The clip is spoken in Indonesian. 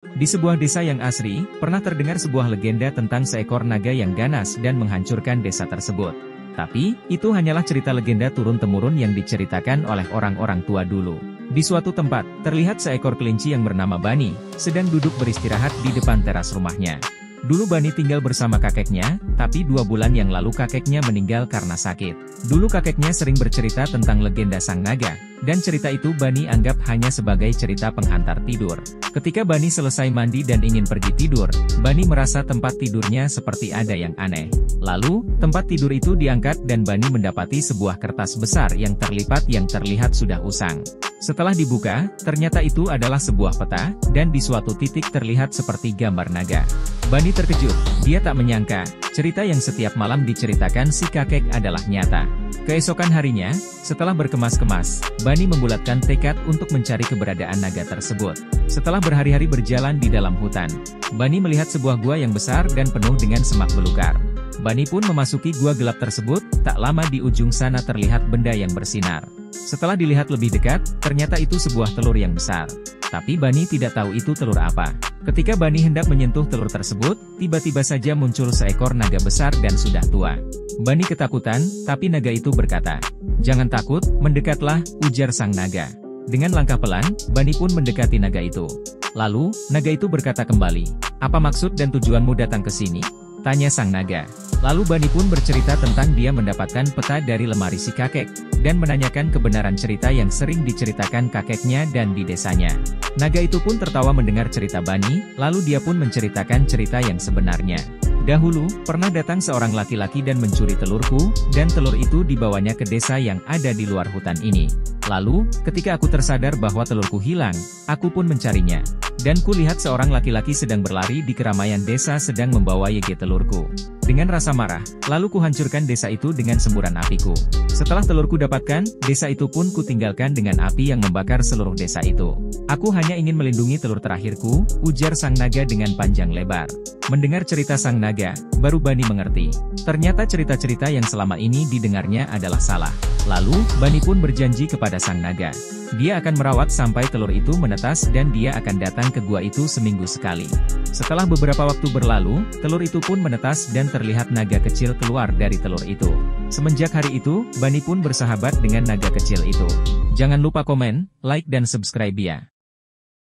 Di sebuah desa yang asri, pernah terdengar sebuah legenda tentang seekor naga yang ganas dan menghancurkan desa tersebut. Tapi, itu hanyalah cerita legenda turun-temurun yang diceritakan oleh orang-orang tua dulu. Di suatu tempat, terlihat seekor kelinci yang bernama Bani, sedang duduk beristirahat di depan teras rumahnya. Dulu Bani tinggal bersama kakeknya, tapi 2 bulan yang lalu kakeknya meninggal karena sakit. Dulu kakeknya sering bercerita tentang legenda sang naga, dan cerita itu Bani anggap hanya sebagai cerita penghantar tidur. Ketika Bani selesai mandi dan ingin pergi tidur, Bani merasa tempat tidurnya seperti ada yang aneh. Lalu, tempat tidur itu diangkat dan Bani mendapati sebuah kertas besar yang terlipat yang terlihat sudah usang. Setelah dibuka, ternyata itu adalah sebuah peta, dan di suatu titik terlihat seperti gambar naga. Bani terkejut, dia tak menyangka, cerita yang setiap malam diceritakan si kakek adalah nyata. Keesokan harinya, setelah berkemas-kemas, Bani membulatkan tekad untuk mencari keberadaan naga tersebut. Setelah berhari-hari berjalan di dalam hutan, Bani melihat sebuah gua yang besar dan penuh dengan semak belukar. Bani pun memasuki gua gelap tersebut, tak lama di ujung sana terlihat benda yang bersinar. Setelah dilihat lebih dekat, ternyata itu sebuah telur yang besar. Tapi Bani tidak tahu itu telur apa. Ketika Bani hendak menyentuh telur tersebut, tiba-tiba saja muncul seekor naga besar dan sudah tua. Bani ketakutan, tapi naga itu berkata, "Jangan takut, mendekatlah," ujar sang naga. Dengan langkah pelan, Bani pun mendekati naga itu. Lalu, naga itu berkata kembali, "Apa maksud dan tujuanmu datang ke sini?" tanya sang naga. Lalu Bani pun bercerita tentang dia mendapatkan peta dari lemari si kakek, dan menanyakan kebenaran cerita yang sering diceritakan kakeknya dan di desanya. Naga itu pun tertawa mendengar cerita Bani, lalu dia pun menceritakan cerita yang sebenarnya. Dahulu, pernah datang seorang laki-laki dan mencuri telurku, dan telur itu dibawanya ke desa yang ada di luar hutan ini. Lalu, ketika aku tersadar bahwa telurku hilang, aku pun mencarinya. Dan kulihat seorang laki-laki sedang berlari di keramaian desa sedang membawa YG telurku. Dengan rasa marah, lalu kuhancurkan desa itu dengan semburan apiku. Setelah telurku dapatkan, desa itu pun kutinggalkan dengan api yang membakar seluruh desa itu. Aku hanya ingin melindungi telur terakhirku, ujar sang naga dengan panjang lebar. Mendengar cerita sang naga, baru Bani mengerti. Ternyata cerita-cerita yang selama ini didengarnya adalah salah. Lalu, Bani pun berjanji kepada sang naga. Dia akan merawat sampai telur itu menetas dan dia akan datang ke gua itu seminggu sekali. Setelah beberapa waktu berlalu, telur itu pun menetas dan terlihat naga kecil keluar dari telur itu. Semenjak hari itu, Bani pun bersahabat dengan naga kecil itu. Jangan lupa komen, like dan subscribe ya.